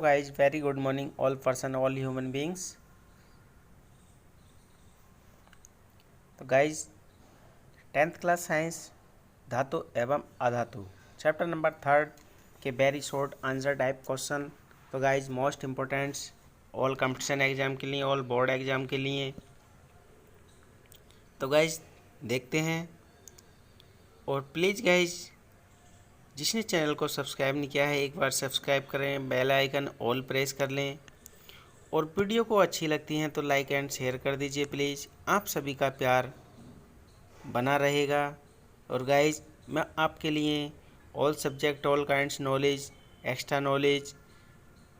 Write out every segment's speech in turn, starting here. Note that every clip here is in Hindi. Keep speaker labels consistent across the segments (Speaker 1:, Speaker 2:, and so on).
Speaker 1: guys, very good morning all person, all human beings. तो गाइज 10th क्लास साइंस धातु एवं अधातु चैप्टर नंबर 3 के very short answer type question. तो guys most importants all competition exam के लिए, ऑल बोर्ड एग्जाम के लिए। तो गाइज देखते हैं, और प्लीज़ गाइज जिसने चैनल को सब्सक्राइब नहीं किया है एक बार सब्सक्राइब करें, बेल आइकन ऑल प्रेस कर लें, और वीडियो को अच्छी लगती हैं तो लाइक एंड शेयर कर दीजिए प्लीज़। आप सभी का प्यार बना रहेगा। और गाइज मैं आपके लिए all subject, all kinds knowledge, extra knowledge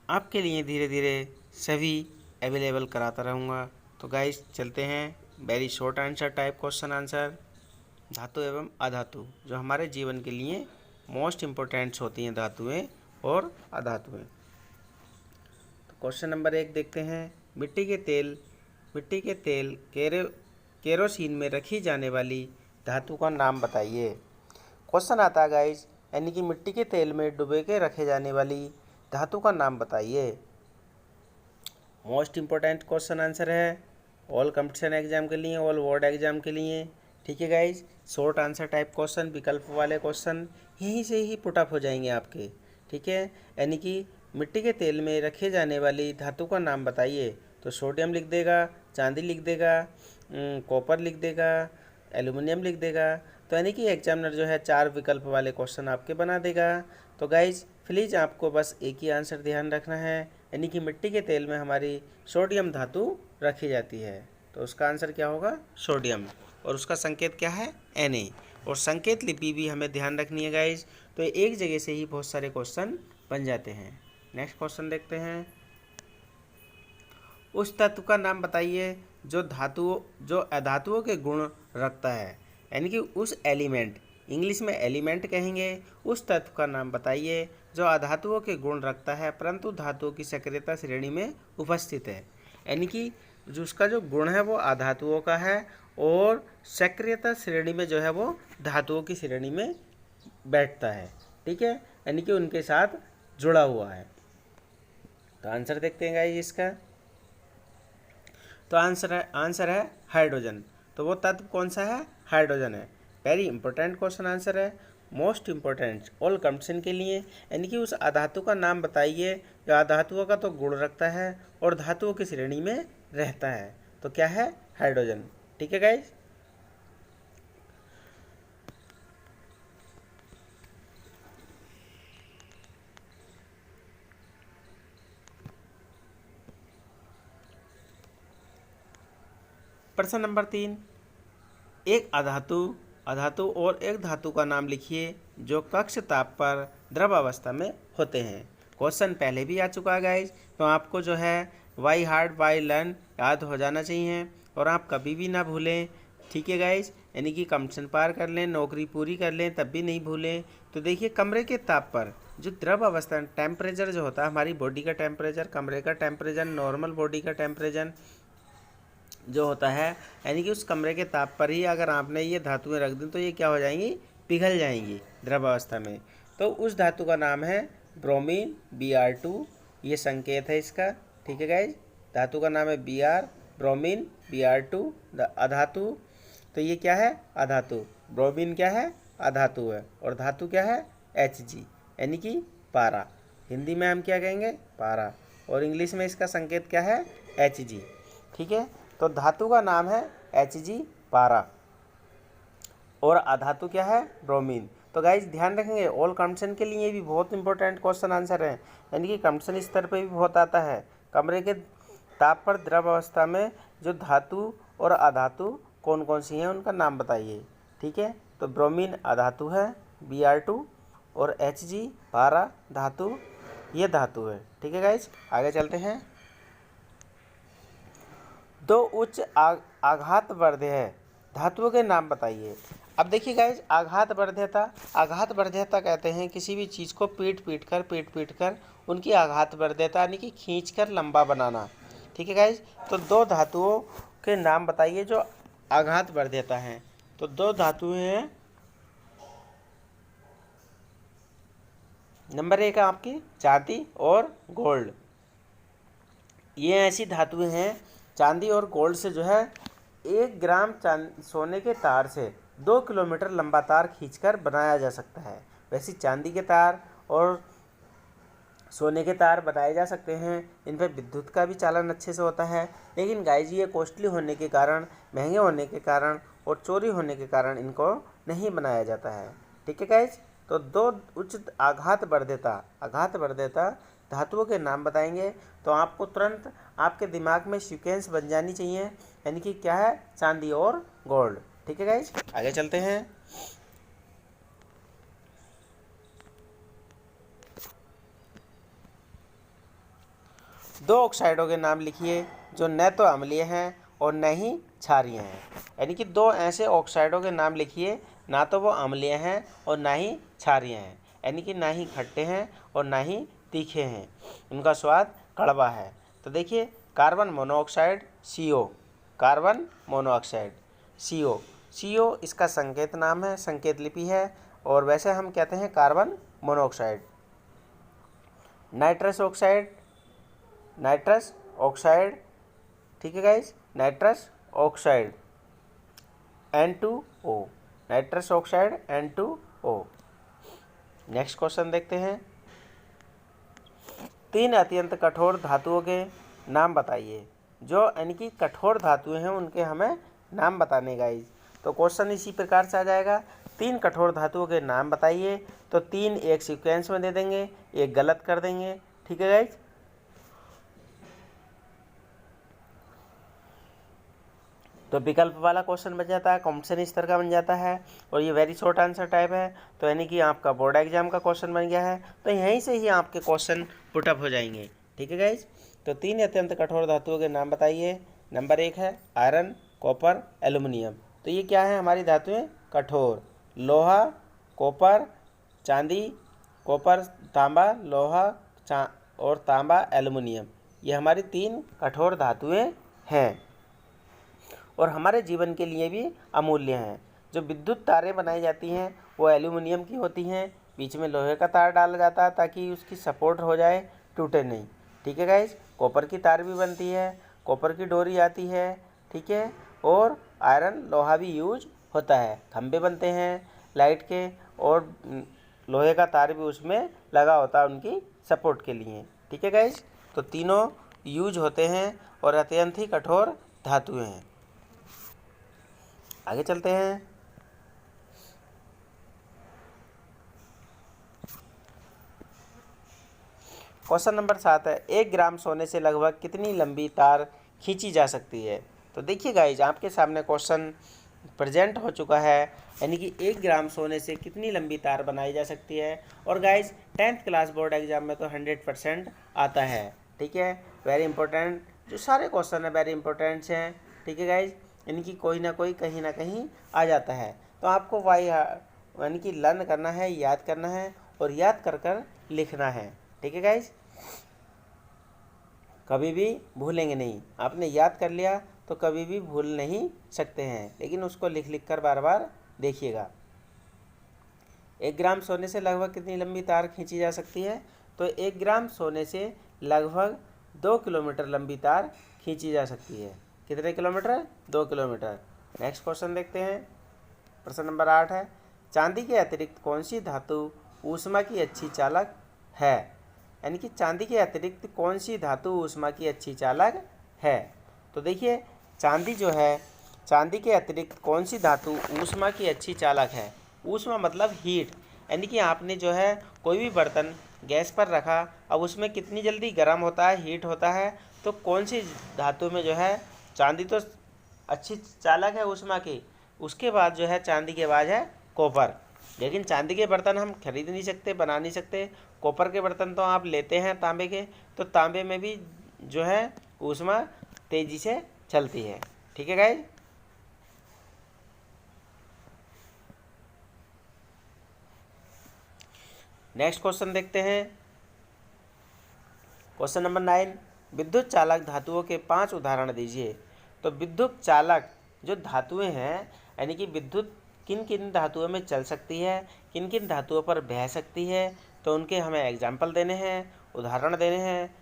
Speaker 1: आपके लिए धीरे धीरे सभी अवेलेबल कराता रहूँगा। तो गाइज चलते हैं, very short answer type question answer धातु एवं अधातु, जो हमारे जीवन के लिए मोस्ट इम्पोर्टेंट्स होती हैं धातुएं और अधातुएं। तो क्वेश्चन नंबर 1 देखते हैं। मिट्टी के तेल केरोसिन में रखी जाने वाली धातु का नाम बताइए। क्वेश्चन आता है गाइज, यानी कि मिट्टी के तेल में डुबो के रखे जाने वाली धातु का नाम बताइए। मोस्ट इम्पोर्टेंट क्वेश्चन आंसर है ऑल कंपटीशन एग्जाम के लिए, ऑल बोर्ड एग्जाम के लिए। ठीक है guys, short answer type question, विकल्प वाले क्वेश्चन यहीं से ही पुट अप हो जाएंगे आपके। ठीक है, यानी कि मिट्टी के तेल में रखे जाने वाली धातु का नाम बताइए। तो सोडियम लिख देगा, चांदी लिख देगा, कॉपर लिख देगा, एल्युमिनियम लिख देगा। तो यानी कि एग्जामिनर जो है 4 विकल्प वाले क्वेश्चन आपके बना देगा। तो गाइज प्लीज़ आपको बस एक ही आंसर ध्यान रखना है, यानी कि मिट्टी के तेल में हमारी सोडियम धातु रखी जाती है। तो उसका आंसर क्या होगा? सोडियम। और उसका संकेत क्या है? Na। और संकेत लिपि भी हमें ध्यान रखनी है गाइज। तो एक जगह से ही बहुत सारे क्वेश्चन बन जाते हैं। नेक्स्ट क्वेश्चन देखते हैं। उस तत्व का नाम बताइए जो अधातुओं के गुण रखता है, यानी कि उस एलिमेंट, इंग्लिश में एलिमेंट कहेंगे। उस तत्व का नाम बताइए जो अधातुओं के गुण रखता है परंतु धातुओं की सक्रियता श्रेणी में उपस्थित है, यानी कि जो उसका जो गुण है वो अधातुओं का है और सक्रियता श्रेणी में जो है वो धातुओं की श्रेणी में बैठता है। ठीक है, यानी कि उनके साथ जुड़ा हुआ है। तो आंसर देखते हैं गाइस इसका। तो आंसर है हाइड्रोजन। तो वो तत्व कौन सा है? हाइड्रोजन है। वेरी इंपॉर्टेंट क्वेश्चन आंसर है, मोस्ट इम्पोर्टेंट ऑल कंपटीशन के लिए। यानी कि उस अधातु का नाम बताइए जो अधातुओं का तो गुण रखता है और धातुओं की श्रेणी में रहता है। तो क्या है? हाइड्रोजन। ठीक है गाइज। प्रश्न नंबर 3, एक अधातु और एक धातु का नाम लिखिए जो कक्ष ताप पर द्रव अवस्था में होते हैं। क्वेश्चन पहले भी आ चुका है गाइज, तो आपको जो है वाई हार्ड वाई लर्न याद हो जाना चाहिए और आप कभी भी ना भूलें। ठीक है गाइज, यानी कि कंपटीशन पार कर लें, नौकरी पूरी कर लें, तब भी नहीं भूलें। तो देखिए, कमरे के ताप पर जो द्रव अवस्था, टेम्परेचर जो होता है हमारी बॉडी का टेम्परेचर, कमरे का टेम्परेचर, नॉर्मल बॉडी का टेम्परेचर जो होता है, यानी कि उस कमरे के ताप पर ही अगर आपने ये धातुएं रख दी तो ये क्या हो जाएंगी? पिघल जाएंगी द्रव अवस्था में। तो उस धातु का नाम है ब्रोमीन, Br2। ये संकेत है इसका। ठीक है गाइज, धातु का नाम है Br, ब्रोमीन, Br2 अधातु। तो ये क्या है? अधातु। ब्रोमीन क्या है? अधातु है। और धातु क्या है? Hg, यानी कि पारा। हिंदी में हम क्या कहेंगे? पारा। और इंग्लिश में इसका संकेत क्या है? Hg। ठीक है, तो धातु का नाम है Hg पारा और अधातु क्या है? ब्रोमीन। तो गाइज ध्यान रखेंगे, ऑल कंपटीशन के लिए भी बहुत इंपॉर्टेंट क्वेश्चन आंसर है, यानी कि कंपटीशन स्तर पे भी बहुत आता है। कमरे के ताप पर द्रव अवस्था में जो धातु और अधातु कौन कौन सी हैं उनका नाम बताइए। ठीक है, तो ब्रोमीन अधातु है, Br2, और Hg पारा धातु, ये धातु है। ठीक है गाइज, आगे चलते हैं। दो उच्च आघातवर्धेय धातुओं के नाम बताइए। अब देखिए गाइज, आघातवर्धेयता कहते हैं किसी भी चीज़ को पीट पीट कर उनकी आघातवर्धेयता, यानी कि खींच कर लंबा बनाना। ठीक है गाइज, तो 2 धातुओं के नाम बताइए जो आघातवर्धेयता हैं। तो 2 धातुएं हैं नंबर 1 है आपकी चांदी और गोल्ड। ये ऐसी धातुएं हैं, चांदी और गोल्ड से जो है 1 ग्राम सोने के तार से 2 किलोमीटर लंबा तार खींचकर बनाया जा सकता है। वैसे चांदी के तार और सोने के तार बनाए जा सकते हैं, इन पर विद्युत का भी चालन अच्छे से होता है, लेकिन गाइज ये कॉस्टली होने के कारण, महंगे होने के कारण और चोरी होने के कारण इनको नहीं बनाया जाता है। ठीक है गाइज, तो 2 उच्च आघात वर्धता धातुओं के नाम बताएंगे, तो आपको तुरंत आपके दिमाग में सीक्वेंस बन जानी चाहिए, यानी कि क्या है, चांदी और गोल्ड। ठीक है गाइज, आगे चलते हैं। दो ऑक्साइडों के नाम लिखिए जो न तो अम्लीय हैं और न ही क्षारीय हैं। यानी कि 2 ऐसे ऑक्साइडों के नाम लिखिए, ना तो वो अम्लीय हैं और ना ही क्षारीय हैं, यानी कि ना ही खट्टे हैं और ना ही तीखे हैं, उनका स्वाद कड़वा है। तो देखिए, carbon monoxide CO, carbon monoxide CO, CO इसका संकेत नाम है, संकेत लिपि है, और वैसे हम कहते हैं कार्बन मोनोऑक्साइड। नाइट्रस ऑक्साइड, ठीक है guys, nitrous oxide N2O, nitrous oxide N2O। Next question देखते हैं। 3 अत्यंत कठोर धातुओं के नाम बताइए। जो यानी कि कठोर धातुएं हैं उनके हमें नाम बताने गाइज। तो क्वेश्चन इसी प्रकार से आ जाएगा, 3 कठोर धातुओं के नाम बताइए, तो 3 एक सीक्वेंस में दे देंगे, एक गलत कर देंगे। ठीक है गाइज, तो विकल्प वाला क्वेश्चन बन जाता है, कॉम्पिटिशन इस तरह का बन जाता है, और ये वेरी शॉर्ट आंसर टाइप है, तो यानी कि आपका बोर्ड एग्जाम का क्वेश्चन बन गया है, तो यहीं से ही आपके क्वेश्चन पुटअप हो जाएंगे। ठीक है गाइज, तो 3 अत्यंत कठोर धातुओं के नाम बताइए। नंबर 1 है आयरन, कॉपर, एल्यूमिनियम। तो ये क्या है, हमारी धातुएं कठोर, लोहा, कॉपर, चांदी, कॉपर, तांबा, लोहा और तांबा, एल्यूमिनियम, ये हमारी 3 कठोर धातुएं हैं और हमारे जीवन के लिए भी अमूल्य हैं। जो विद्युत तारें बनाई जाती हैं वो एल्यूमिनियम की होती हैं, बीच में लोहे का तार डाला जाता है ताकि उसकी सपोर्ट हो जाए, टूटे नहीं। ठीक है गाइज, कॉपर की तार भी बनती है, कॉपर की डोरी आती है। ठीक है, और आयरन लोहा भी यूज होता है, खंभे बनते हैं लाइट के, और लोहे का तार भी उसमें लगा होता है उनकी सपोर्ट के लिए। ठीक है गाइज, तो तीनों यूज होते हैं और अत्यंत ही कठोर धातुएं हैं। आगे चलते हैं। क्वेश्चन नंबर 7 है, 1 ग्राम सोने से लगभग कितनी लंबी तार खींची जा सकती है। तो देखिए गाइज, आपके सामने क्वेश्चन प्रेजेंट हो चुका है, यानी कि 1 ग्राम सोने से कितनी लंबी तार बनाई जा सकती है। और guys 10th class board exam में तो 100% आता है। ठीक है, वेरी इंपॉर्टेंट, जो सारे क्वेश्चन है वेरी इंपॉर्टेंट हैं। ठीक है गाइज, इनकी कोई ना कोई कहीं ना कहीं आ जाता है, तो आपको वाई यानी कि लर्न करना है, याद करना है और याद कर कर लिखना है। ठीक है गाइज, कभी भी भूलेंगे नहीं, आपने याद कर लिया तो कभी भी भूल नहीं सकते हैं, लेकिन उसको लिख लिख कर बार बार देखिएगा। 1 ग्राम सोने से लगभग कितनी लंबी तार खींची जा सकती है। तो 1 ग्राम सोने से लगभग 2 किलोमीटर लंबी तार खींची जा सकती है। कितने किलोमीटर, 2 किलोमीटर। नेक्स्ट क्वेश्चन देखते हैं, प्रश्न नंबर 8 है, चांदी के अतिरिक्त कौन सी धातु ऊष्मा की अच्छी चालक है। यानी कि चांदी के अतिरिक्त कौन सी धातु ऊष्मा की अच्छी चालक है। तो देखिए, चांदी जो है, चांदी के अतिरिक्त कौन सी धातु ऊष्मा की अच्छी चालक है। ऊष्मा मतलब हीट, यानी कि आपने जो है कोई भी बर्तन गैस पर रखा, अब उसमें कितनी जल्दी गर्म होता है, हीट होता है, तो कौन सी धातु में जो है, चांदी तो अच्छी चालक है ऊष्मा की, उसके बाद जो है चांदी के बाद है कॉपर। लेकिन चांदी के बर्तन हम खरीद नहीं सकते, बना नहीं सकते, कॉपर के बर्तन तो आप लेते हैं तांबे के, तो तांबे में भी जो है ऊष्मा तेजी से चलती है। ठीक है गाइज, नेक्स्ट क्वेश्चन देखते हैं, क्वेश्चन नंबर 9, विद्युत चालक धातुओं के 5 उदाहरण दीजिए। तो विद्युत चालक जो धातुएं हैं, यानी कि विद्युत किन किन धातुओं में चल सकती है, किन किन धातुओं पर बह सकती है, तो उनके हमें एग्जाम्पल देने हैं, उदाहरण देने हैं।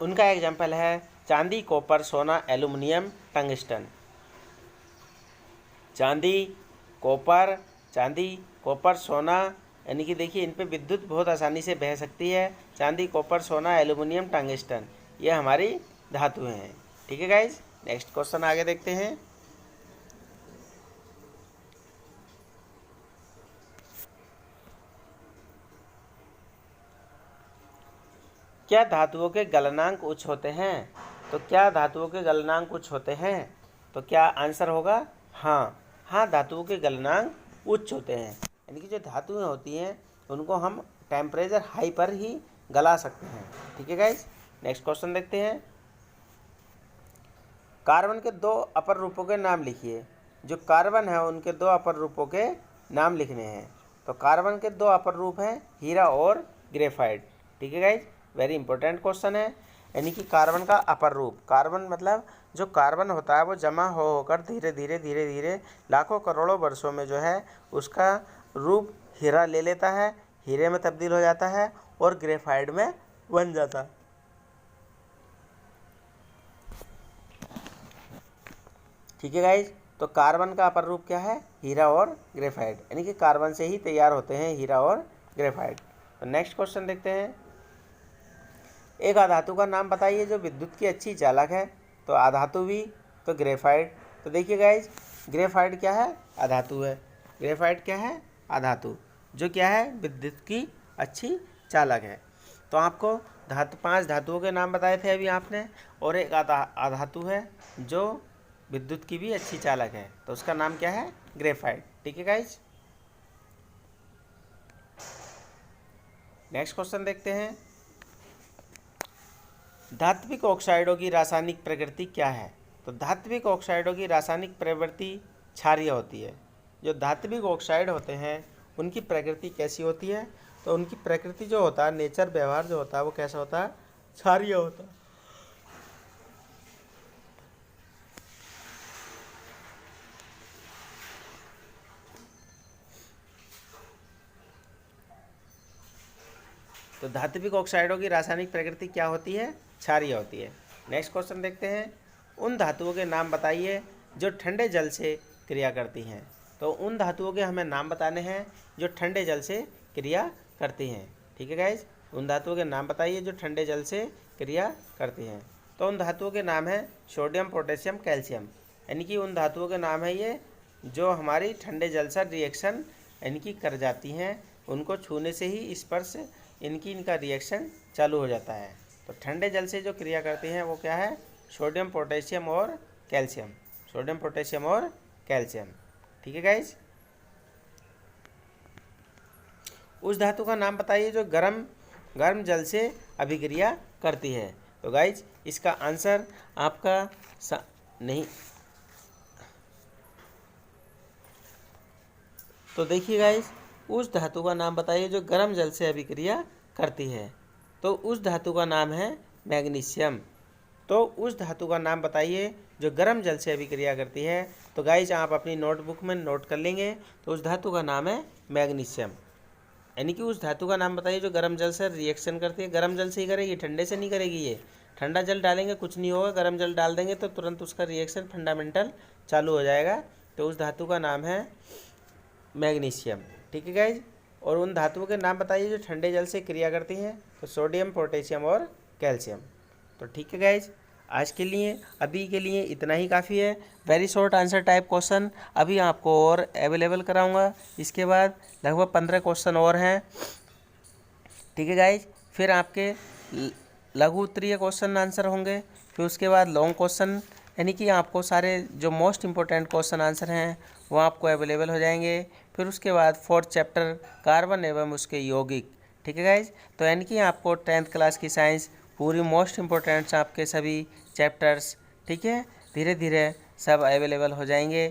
Speaker 1: उनका एग्जाम्पल है चांदी, कॉपर, सोना, एल्युमिनियम, टंगस्टन। चांदी, कॉपर, सोना, यानी कि देखिए इन पे विद्युत बहुत आसानी से बह सकती है। चांदी, कॉपर, सोना, एल्युमिनियम, टंगस्टन, ये हमारी धातुएं हैं। ठीक है गाइज, नेक्स्ट क्वेश्चन आगे देखते हैं। क्या धातुओं के गलनांक उच्च होते हैं? तो क्या धातुओं के गलनांक उच्च होते हैं? तो क्या आंसर होगा हाँ, धातुओं के गलनांक उच्च होते हैं। यानी कि जो धातुएं होती हैं उनको हम टेम्परेचर हाई पर ही गला सकते हैं। ठीक है गाइज, नेक्स्ट क्वेश्चन देखते हैं। कार्बन के 2 अपर रूपों के नाम लिखिए। जो कार्बन है उनके 2 अपर रूपों के नाम लिखने हैं। तो कार्बन के 2 अपर रूप हैं हीरा और ग्रेफाइट। ठीक है गाइज, वेरी इंपॉर्टेंट क्वेश्चन है। यानी कि कार्बन का अपर रूप, कार्बन मतलब जो कार्बन होता है वो जमा होकर धीरे धीरे लाखों करोड़ों वर्षों में जो है उसका रूप हीरा ले लेता है, हीरे में तब्दील हो जाता है और ग्रेफाइट में बन जाता है। ठीक है गाइज, तो कार्बन का अपर रूप क्या है? हीरा और ग्रेफाइट, यानी कि कार्बन से ही तैयार होते हैं हीरा और ग्रेफाइट। तो नेक्स्ट क्वेश्चन देखते हैं। एक अधातु का नाम बताइए जो विद्युत की अच्छी चालक है। तो अधातु भी, तो ग्रेफाइट। तो देखिए गाइज, ग्रेफाइट क्या है? अधातु है। ग्रेफाइट क्या है? अधातु, जो क्या है? विद्युत की अच्छी चालक है। तो आपको 5 धातुओं के नाम बताए थे अभी आपने, और एक अधातु है जो विद्युत की भी अच्छी चालक है, तो उसका नाम क्या है? ग्रेफाइट। ठीक है गाइज, नेक्स्ट क्वेश्चन देखते हैं। धात्विक ऑक्साइडों की रासायनिक प्रकृति क्या है? तो धात्विक ऑक्साइडों की रासायनिक प्रवृत्ति क्षारीय होती है। जो धात्विक ऑक्साइड होते हैं उनकी प्रकृति कैसी होती है? तो उनकी प्रकृति जो होता है, नेचर, व्यवहार जो होता है वो कैसा होता है? क्षारीय होता है। तो धात्विक ऑक्साइडों की रासायनिक प्रकृति क्या होती है? क्षारीय होती है। नेक्स्ट क्वेश्चन देखते हैं। उन धातुओं के नाम बताइए जो ठंडे जल से क्रिया करती हैं। तो उन धातुओं के हमें नाम बताने हैं जो ठंडे जल से क्रिया करती हैं। ठीक है गाइज, उन धातुओं के नाम बताइए जो ठंडे जल से क्रिया करती हैं। तो उन धातुओं के नाम है सोडियम, पोटेशियम, कैल्शियम। यानी कि उन धातुओं के नाम है ये जो हमारी ठंडे जल से रिएक्शन यानी कि कर जाती हैं। उनको छूने से ही स्पर्श इनका रिएक्शन चालू हो जाता है। तो ठंडे जल से जो क्रिया करती हैं वो क्या है? सोडियम, पोटेशियम और कैल्शियम। सोडियम, पोटेशियम और कैल्शियम। ठीक है गाइज, उस धातु का नाम बताइए जो गर्म जल से अभिक्रिया करती है। तो गाइज इसका आंसर आपका नहीं। तो देखिए गाइज, उस धातु का नाम बताइए जो गर्म जल से अभिक्रिया करती है। तो उस धातु का नाम है मैग्नीशियम। तो उस धातु का नाम बताइए जो गर्म जल से अभिक्रिया करती है। तो गाइज आप अपनी नोटबुक में नोट कर लेंगे। तो उस धातु का नाम है मैग्नीशियम। यानी कि उस धातु का नाम बताइए जो गर्म जल से रिएक्शन करती है। गर्म जल से ही करेगी, ठंडे से नहीं करेगी। ये ठंडा जल डालेंगे कुछ नहीं होगा, गर्म जल डाल देंगे तो तुरंत उसका रिएक्शन फंडामेंटल चालू हो जाएगा। तो उस धातु का नाम है मैग्नीशियम। ठीक है गाइज, और उन धातुओं के नाम बताइए जो ठंडे जल से क्रिया करती हैं। तो सोडियम, पोटेशियम और कैल्शियम। तो ठीक है गाइज, आज के लिए अभी के लिए इतना ही काफ़ी है। Very short answer type question अभी आपको और अवेलेबल कराऊंगा। इसके बाद लगभग 15 क्वेश्चन और हैं। ठीक है गाइज, फिर आपके लघु उत्तरीय क्वेश्चन आंसर होंगे। फिर उसके बाद लॉन्ग क्वेश्चन, यानी कि आपको सारे जो मोस्ट इंपॉर्टेंट क्वेश्चन आंसर हैं वो आपको अवेलेबल हो जाएंगे। फिर उसके बाद 4th चैप्टर कार्बन एवं उसके यौगिक। ठीक है गाइज, तो यानी कि आपको 10th क्लास की साइंस पूरी मोस्ट इंपॉर्टेंट्स आपके सभी चैप्टर्स, ठीक है, धीरे धीरे सब अवेलेबल हो जाएंगे।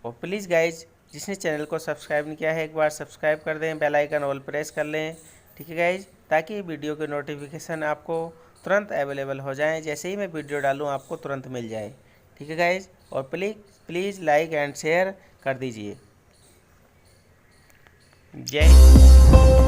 Speaker 1: और प्लीज़ गाइज, जिसने चैनल को सब्सक्राइब नहीं किया है एक बार सब्सक्राइब कर दें, बेल आइकन ऑल प्रेस कर लें। ठीक है गाइज, ताकि वीडियो के नोटिफिकेशन आपको तुरंत अवेलेबल हो जाएं। जैसे ही मैं वीडियो डालूँ आपको तुरंत मिल जाए। ठीक है गाइज, और प्लीज़ लाइक एंड शेयर कर दीजिए। जय